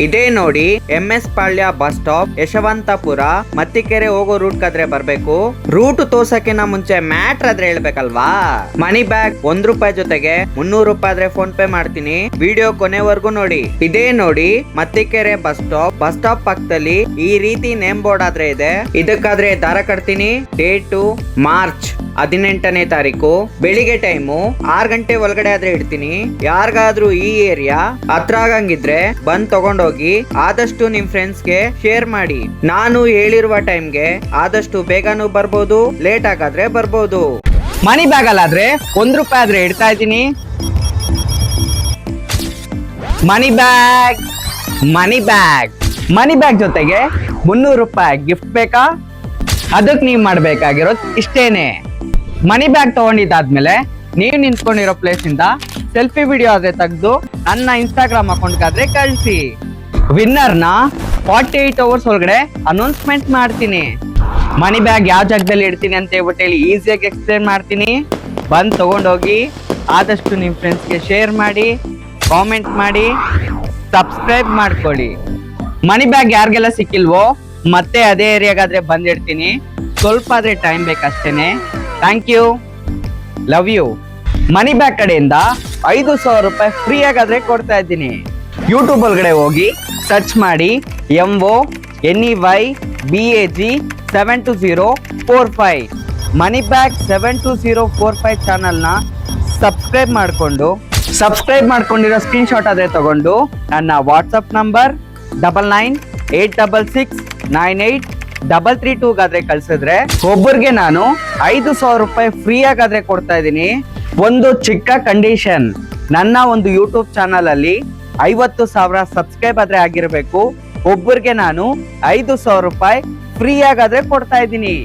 ಇದೇ ನೋಡಿ MS ಪಾಳ್ಯ bus stop, Yeshwanthpur, Mattikere ಹೋಗೋ ರೂಟ್ ಕಾದ್ರೆ ಬರ್ಬೇಕು. ರೂಟ್ ತೋರ್ಸಕ್ಕಿಂತ ಮುಂಚೆ ಮ್ಯಾಟ್ರ್ ಆದ್ರೆ ಹೇಳ್ಬೇಕಲ್ವಾ. ಮನಿ ಬ್ಯಾಗ್ ₹1 ಜೊತೆಗೆ ₹300 ಆದ್ರೆ ಫೋನ್ ಪೇ ಮಾಡ್ತೀನಿ. ವಿಡಿಯೋ ಕೊನೆವರೆಗೂ ನೋಡಿ. ಇದೇ ನೋಡಿ ಮತ್ತಿಕೆರೆ ಬಸ್ ಸ್ಟಾಪ್ ಪಕ್ಕದಲ್ಲಿ ಈ ರೀತಿ ನೇಮ್ ಬೋರ್ಡ್ ಆದ್ರೆ ಇದೆ. ಇದಕ್ಕಾದ್ರೆ ದಾರ ಕಟ್ತೀನಿ. ಡೇಟು ಮಾರ್ಚ್ 18ನೇ ತಾರೀಕು ಬೆಳಿಗ್ಗೆ ಟೈಮು 6 ಗಂಟೆ ಒಳಗಡೆ ಆದ್ರೆ ಇಡ್ತೀನಿ. ಯಾರಿಗಾದ್ರೂ ಈ ಏರಿಯಾ ಹತ್ರ ಆಗಂಗಿದ್ರೆ ಬಂದ್ ತಗೊಂಡೋಗಿ ಆದಷ್ಟು ನಿಮ್ ಫ್ರೆಂಡ್ಸ್ಗೆ ಶೇರ್ ಮಾಡಿ. ನಾನು ಹೇಳಿರುವ ಟೈಮ್ಗೆ ಆದಷ್ಟು ಬೇಗನೂ ಬರ್ಬೋದು, ಲೇಟ್ ಆಗಾದ್ರೆ ಬರ್ಬೋದು. ಮನಿ ಬ್ಯಾಗ್ ಅಲ್ಲಾದ್ರೆ ₹1 ಆದ್ರೆ ಇಡ್ತಾ ಇದ್ದೀನಿ. ಮನಿ ಬ್ಯಾಗ್ ಜೊತೆಗೆ ₹300 ಗಿಫ್ಟ್ ಬೇಕಾ? ಅದಕ್ಕೆ ನೀವು ಮಾಡ್ಬೇಕಾಗಿರೋದು ಇಷ್ಟೇನೆ. ಮನಿ ಬ್ಯಾಗ್ ತಗೊಂಡಿದ್ದಾದ್ಮೇಲೆ ನೀವು ನಿಂತ್ಕೊಂಡಿರೋ ಪ್ಲೇಸ್ ಇಂದ ಸೆಲ್ಫಿ ವಿಡಿಯೋ ಆದ್ರೆ ತೆಗೆದು ನನ್ನ ಇನ್ಸ್ಟಾಗ್ರಾಮ್ ಅಕೌಂಟ್ ಆದ್ರೆ ಕಳಿಸಿ. ವಿನ್ನರ್ನ 48 ಅವರ್ಸ್ ಒಳಗಡೆ ಅನೌನ್ಸ್ಮೆಂಟ್ ಮಾಡ್ತೀನಿ. ಮನಿ ಬ್ಯಾಗ್ ಯಾವ ಜಾಗದಲ್ಲಿ ಇಡ್ತೀನಿ ಅಂತ ಹೇಳ್ಬಿಟ್ಟು ಈಸಿಯಾಗಿ ಎಕ್ಸ್ಪ್ಲೇನ್ ಮಾಡ್ತೀನಿ. ಬಂದು ತಗೊಂಡೋಗಿ ಆದಷ್ಟು ನಿಮ್ಮ ಫ್ರೆಂಡ್ಸ್ಗೆ ಶೇರ್ ಮಾಡಿ, ಕಾಮೆಂಟ್ ಮಾಡಿ, ಸಬ್ಸ್ಕ್ರೈಬ್ ಮಾಡ್ಕೊಳ್ಳಿ. ಮನಿ ಬ್ಯಾಗ್ ಯಾರಿಗೆಲ್ಲ ಸಿಕ್ಕಿಲ್ವೋ ಮತ್ತೆ ಅದೇ ಏರಿಯಾಗಾದ್ರೆ ಬಂದಿಡ್ತೀನಿ. ಸ್ವಲ್ಪ ಆದ್ರೆ ಟೈಮ್ ಬೇಕಷ್ಟೇನೆ. Thank you, love you. Money bag ಕಡೆಯಿಂದ ₹5,000 ಫ್ರೀ ಆಗಾದ್ರೆ ಕೊಡ್ತಾ ಇದ್ದೀನಿ. ಯೂಟ್ಯೂಬ್ ಒಳಗಡೆ ಹೋಗಿ ಸರ್ಚ್ ಮಾಡಿ MONEYBAG 72045 ಮನಿ ಬ್ಯಾಗ್ 72045 ಚಾನಲ್ನ ಸಬ್ಸ್ಕ್ರೈಬ್ ಮಾಡ್ಕೊಂಡಿರೋ ಸ್ಕ್ರೀನ್ ಶಾಟ್ ಆದ್ರೆ ತಗೊಂಡು ನನ್ನ ವಾಟ್ಸಪ್ ನಂಬರ್ 9986698332 ಗಾದ್ರೆ ಕಳ್ಸಿದ್ರೆ ಒಬ್ಬರಿಗೆ ನಾನು ₹5,000 ಫ್ರೀ ಆಗಾದ್ರೆ ಕೊಡ್ತಾ ಇದ್ದೀನಿ. ಒಂದು ಚಿಕ್ಕ ಕಂಡೀಷನ್, ನನ್ನ ಒಂದು ಯೂಟ್ಯೂಬ್ ಚಾನಲ್ ಅಲ್ಲಿ 50,000 ಸಬ್ಸ್ಕ್ರೈಬ್ ಆದ್ರೆ ಆಗಿರ್ಬೇಕು. ಒಬ್ಬರಿಗೆ ನಾನು ₹5,000 ಫ್ರೀ ಆಗಾದ್ರೆ ಕೊಡ್ತಾ ಇದ್ದೀನಿ.